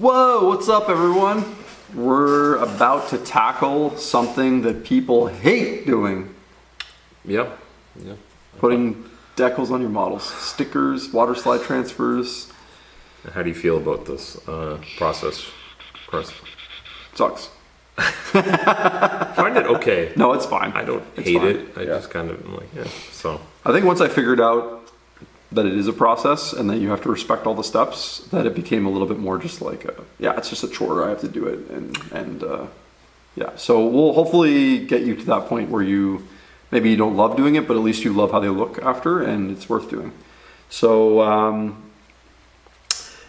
Whoa, what's up everyone? We're about to tackle something that people hate doing. Yeah. Putting decals on your models. Stickers, water slide transfers. How do you feel about this process? Sucks. Find it okay. No, it's fine. I don't It's hate fine. it. I just kind of am like, yeah. So I think once I figured out that it is a process and that you have to respect all the steps, that it became a little bit more just like, it's just a chore. I have to do it. And so we'll hopefully get you to that point where maybe you don't love doing it, but at least you love how they look after and it's worth doing. So,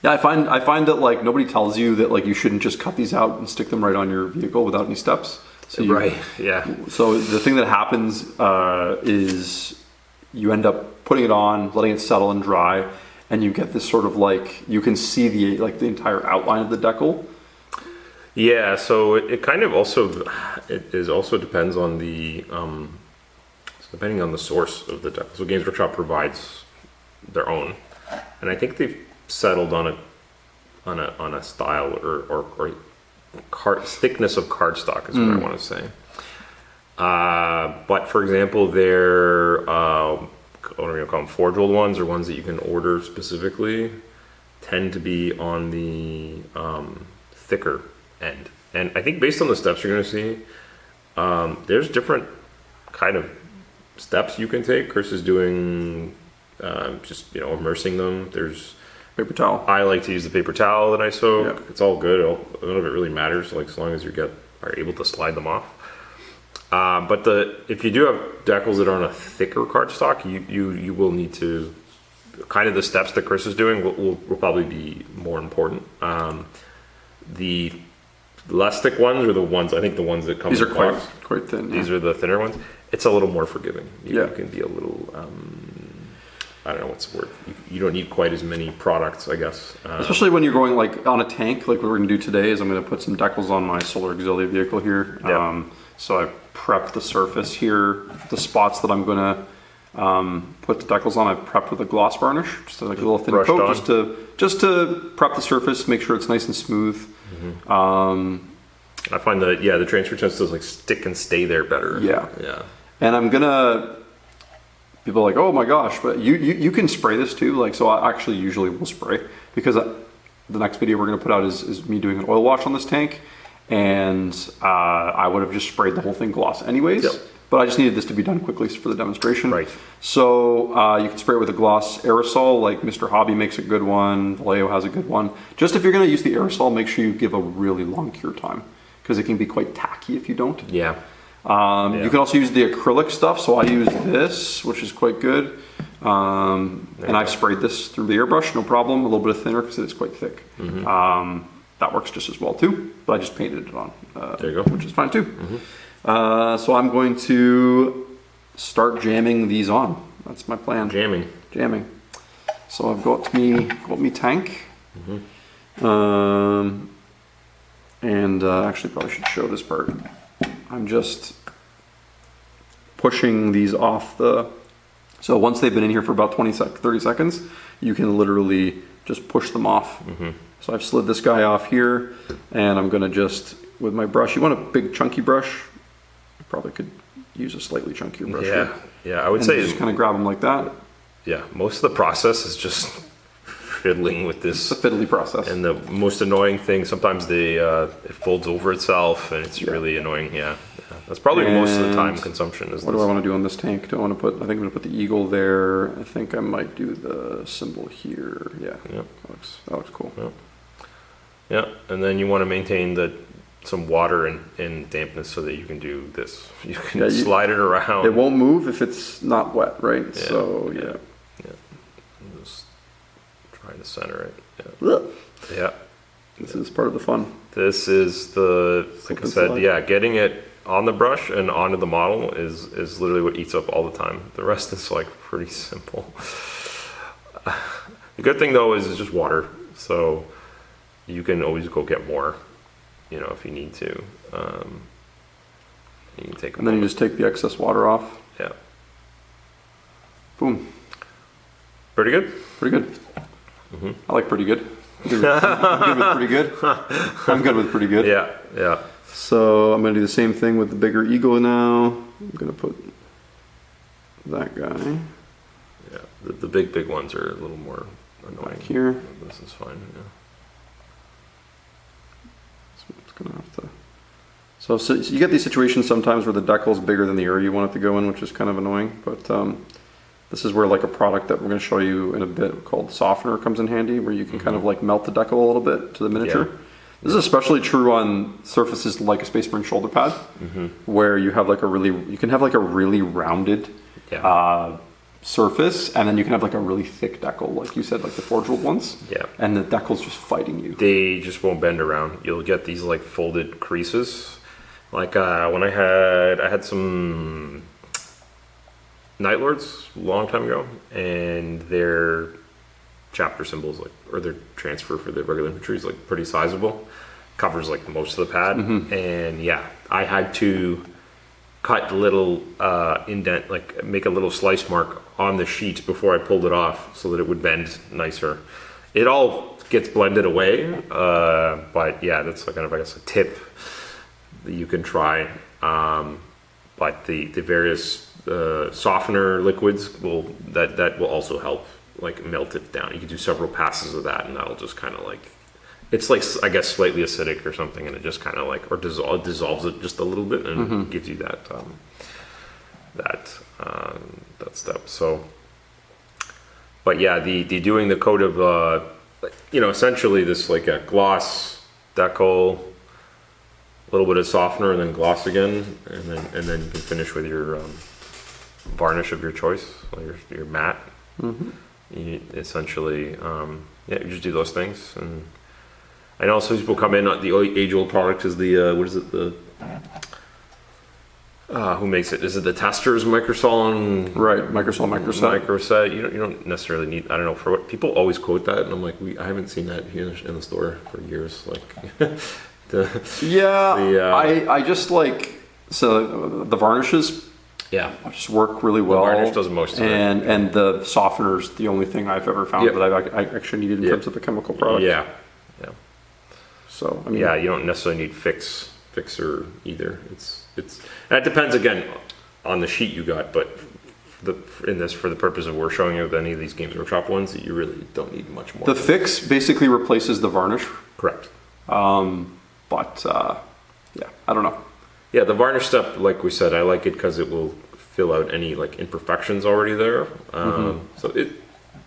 I find that like nobody tells you that like you shouldn't just cut these out and stick them right on your vehicle without any steps. So So the thing that happens is you end up putting it on, letting it settle and dry, and you get this sort of like you can see the entire outline of the decal. Yeah, so it kind of also depends on the depending on the source of the decal. So Games Workshop provides their own, and I think they've settled on a style or thickness of cardstock is what I want to say. But for example, they're what are we gonna call them? Forge rolled ones, or ones that you can order specifically, tend to be on the thicker end. And I think based on the steps you're gonna see, there's different kind of steps you can take. Chris is doing just immersing them. There's Paper towel. I like to use the paper towel that I soak. Yeah. It's all good. None of it really matters, like as long as you are able to slide them off. But if you do have decals that are on a thicker cardstock, you will need to kind of the steps that Chris is doing will probably be more important. The less thick ones are the ones that come. These are in quite thin. These are the thinner ones. It's a little more forgiving. You Yeah. can be a little. I don't know what's the word. You don't need quite as many products, I guess. Especially when you're going like on a tank, like what we're gonna do today is I'm gonna put some decals on my Solar Auxilia vehicle here. Yeah. So I prepped the surface here, the spots that I'm gonna put the decals on. I've prepped with a gloss varnish, just like a little thin Brushed coat, on. just to prep the surface, make sure it's nice and smooth. I find that the transfer tends to like stick and stay there better. Yeah. Yeah. And I'm gonna. People are like, oh my gosh, but you can spray this too. Like, so I actually usually will spray because the next video we're gonna put out is me doing an oil wash on this tank, and I would have just sprayed the whole thing gloss anyways. Yep. But I just needed this to be done quickly for the demonstration. Right. So you can spray it with a gloss aerosol, like Mr. Hobby makes a good one. Vallejo has a good one. Just if you're gonna use the aerosol, make sure you give a really long cure time because it can be quite tacky if you don't. Yeah. You can also use the acrylic stuff. So I use this, which is quite good. And I've sprayed this through the airbrush, no problem. A little bit thinner because it is quite thick. That works just as well too. But I just painted it on. There you go. Which is fine too. So I'm going to start jamming these on. That's my plan. Jamming. So I've got me tank. And actually probably should show this part. I'm just pushing these off so once they've been in here for about 30 seconds, you can literally just push them off. So I've slid this guy off here, and I'm gonna just, with my brush, you want a big chunky brush, you probably could use a slightly chunkier brush here. Yeah, I would say just kind of grab them like that. Yeah, most of the process is just fiddling with this. It's a fiddly process. And the most annoying thing, sometimes it folds over itself, and it's really annoying. Yeah, that's probably most of the time consumption. What do I want to do on this tank? Do I want to put? I think I'm going to put the eagle there. I think I might do the symbol here. Yeah. That looks cool. Yeah, and then you want to maintain some water and dampness so that you can do this. You can slide it around. It won't move if it's not wet, right? Yeah, So Just try to center it. Ugh. Yeah. This is part of the fun. This is like I said, getting it on the brush and onto the model is literally what eats up all the time. The rest is like pretty simple. The good thing though is it's just water, so you can always go get more, if you need to. You can take. And then you just take the excess water off. Yeah. Boom. Pretty good. Pretty good. I like pretty good. I'm good with pretty good. I'm good with pretty good. Yeah, yeah. So I'm gonna do the same thing with the bigger eagle now. I'm gonna put that guy Yeah, the big ones are a little more annoying. back here. This is fine. Yeah. So it's gonna have to. So you get these situations sometimes where the decal is bigger than the area you want it to go in, which is kind of annoying. But this is where like a product that we're going to show you in a bit called softener comes in handy, where you can kind of like melt the decal a little bit to the miniature. Yeah. This is especially true on surfaces like a Space Marine shoulder pad, where you have like you can have like a really rounded surface, and then you can have like a really thick decal, like you said, like the forge ruled ones. Yeah. And the decal's just fighting you. They just won't bend around. You'll get these like folded creases. Like when I had some Night Lords a long time ago, and their chapter symbols, like, or their transfer for the regular infantry is like pretty sizable, covers like most of the pad, and yeah, I had to cut little indent, like make a little slice mark on the sheet before I pulled it off so that it would bend nicer. It all gets blended away, but yeah, that's like kind of, I guess, a tip that you can try. But the various softener liquids that will also help like melt it down. You can do several passes of that, and that'll just kind of like, it's like, I guess, slightly acidic or something, and it just kind of like, or dissolves it just a little bit, and gives you that that step. So, but yeah, the doing the coat of essentially this like a gloss decal, a little bit of softener, and then gloss again, and then you can finish with your varnish of your choice, your matte. You essentially, you just do those things. And I know some people come in on the age-old product is the what is it, the who makes it? Is it the Testers Microsol? Right, Microsol Microset. You don't necessarily need. I don't know for what people always quote that, and I'm like, I haven't seen that here in the store for years. Like. I just like, so the varnishes just work really well. The varnish does most of it. And the softener's the only thing I've ever found that I actually needed in terms of the chemical product. Yeah. So I mean, you don't necessarily need fixer either. And it depends again on the sheet you got, but for the purpose of we're showing you any of these Games Workshop ones, that you really don't need much more. The fix basically replaces the varnish. Correct. But I don't know. Yeah, the varnish step, like we said, I like it because it will fill out any like imperfections already there. So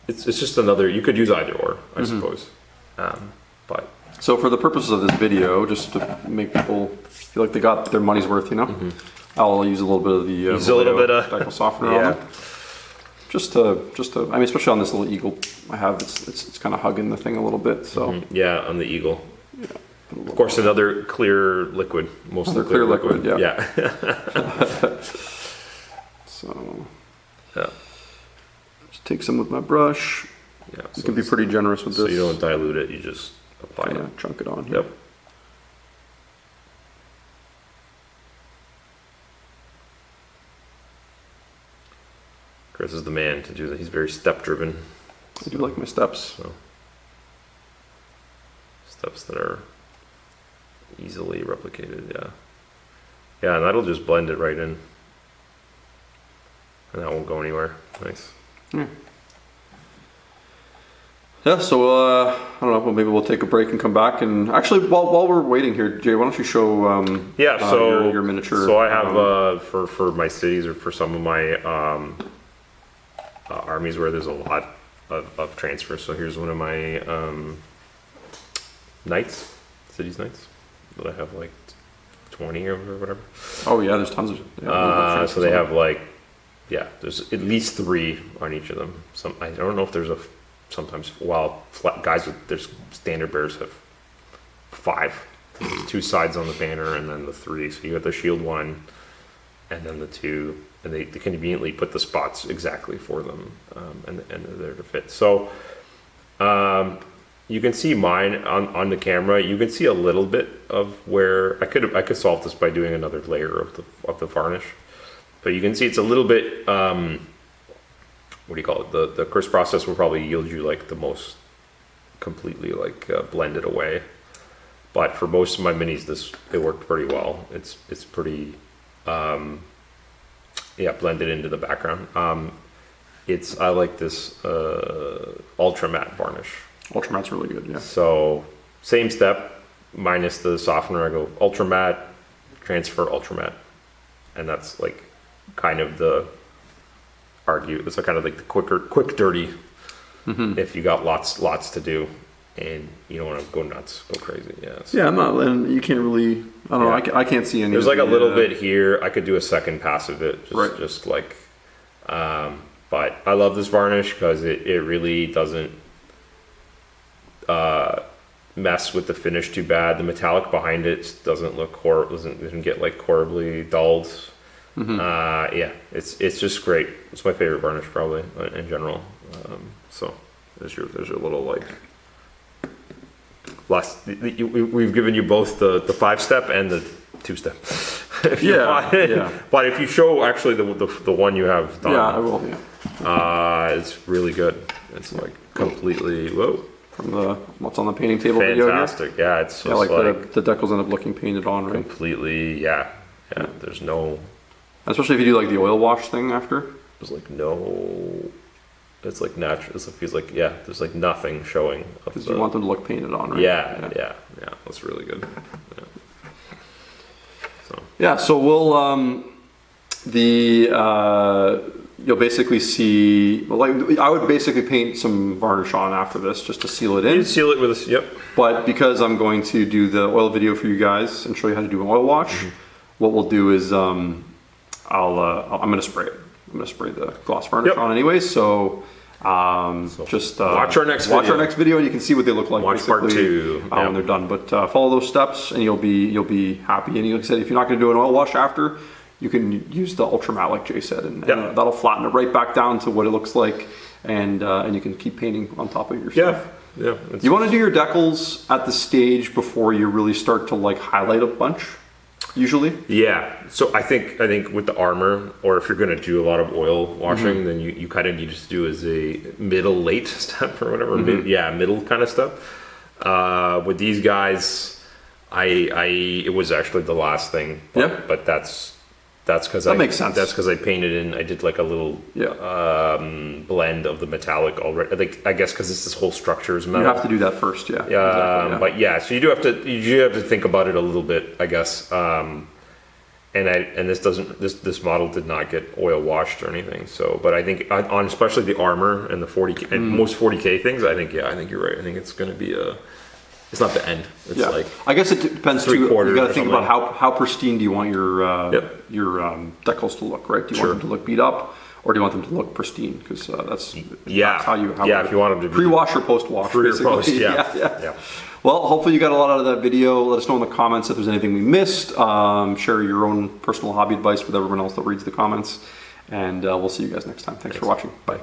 it's just another. You could use either or, I suppose. But so for the purposes of this video, just to make people feel like they got their money's worth, I'll use a little bit of the decal softener on them. Just to, I mean, especially on this little eagle I have, it's kind of hugging the thing a little bit. So yeah, on the eagle. Yeah. Of course, another clear liquid. Mostly clear liquid. Yeah. So yeah. Just take some with my brush. Yeah. You can be pretty generous with this. So you don't dilute it. You just apply it. Chunk it on. Yep. Chris is the man to do that. He's very step driven. I do like my steps. So steps that are easily replicated. Yeah, and that'll just blend it right in, and that won't go anywhere. Nice. Yeah, so I don't know. Well, maybe we'll take a break and come back. And actually, while we're waiting here, Jay, why don't you show your miniature? So I have for my cities, or for some of my armies where there's a lot of transfer. So here's one of my knights, cities knights, that I have like 20 or whatever. Oh yeah, there's tons of. So they have like, there's at least 3 on each of them. I don't know if there's sometimes guys with there's standard bearers have 5. There's 2 sides on the banner and then the 3. So you got the shield 1 and then the 2, and they conveniently put the spots exactly for them, and they're there to fit. So you can see mine on the camera. You can see a little bit of where I could solve this by doing another layer of the varnish, but you can see it's a little bit what do you call it? The crisp process will probably yield you like the most completely like blended away. But for most of my minis, it worked pretty well. It's pretty blended into the background. I like this ultra matte varnish. Ultra matte's really good, yeah. So same step, minus the softener. I go ultra matte, transfer ultra matte, and that's like kind of it's kind of like the quick dirty. If you got lots to do, and you don't want to go nuts, go crazy. Yeah. So. Yeah, I'm not, and you can't really. I don't know. I can't see any. There's like a little bit here. I could do a second pass of it, just like. But I love this varnish because it really doesn't mess with the finish too bad. The metallic behind it doesn't look horrible. Doesn't get like horribly dulled. Yeah, it's just great. It's my favorite varnish probably in general. So there's your little like. We've given you both the 5-step and the 2-step. Yeah. But if you show actually the one you have done, I will. Yeah. It's really good. It's like completely from what's on the painting table. Fantastic. Video yeah, it's just like the decals end up looking painted on, right? Completely. Yeah. There's no. Especially if you do like the oil wash thing after. There's like no. It's like natural. It feels like there's like nothing showing. Because you want them to look painted on, right? Yeah. That's really good. So we'll you'll basically see. Well, like I would basically paint some varnish on after this just to seal it in. You seal it with this. Yep. But because I'm going to do the oil video for you guys and show you how to do an oil wash, what we'll do is I'm going to spray it. I'm going to spray the gloss varnish on anyway. So just watch our next video and you can see what they look like. Watch part 2 when they're done. But follow those steps and you'll be happy. And like I said, if you're not going to do an oil wash after, you can use the ultra matte like Jay said, and that'll flatten it right back down to what it looks like, and you can keep painting on top of your stuff. You want to do your decals at the stage before you really start to like highlight a bunch. Usually, so I think with the armor, or if you're going to do a lot of oil washing, then you kind of need to do as a late step or whatever, middle kind of step. With these guys, it was actually the last thing, but that's because that makes sense. That's because I painted in. I did like a little blend of the metallic already. I guess because this whole structure is metal. You have to do that first, But so you do have to think about it a little bit, I guess. And this model did not get oil washed or anything. So, but I think on especially the armor and the 40K and most 40K things, I think you're right. I think it's going to be it's not the end. It's like I guess it depends too. You got to think about how pristine do you want your decals to look, right? Do you want them to look beat up, or do you want them to look pristine? Because that's how you if you want them to pre-wash or post-wash, basically. Well, hopefully you got a lot out of that video. Let us know in the comments if there's anything we missed. Share your own personal hobby advice with everyone else that reads the comments, and we'll see you guys next time. Thanks for watching. Bye.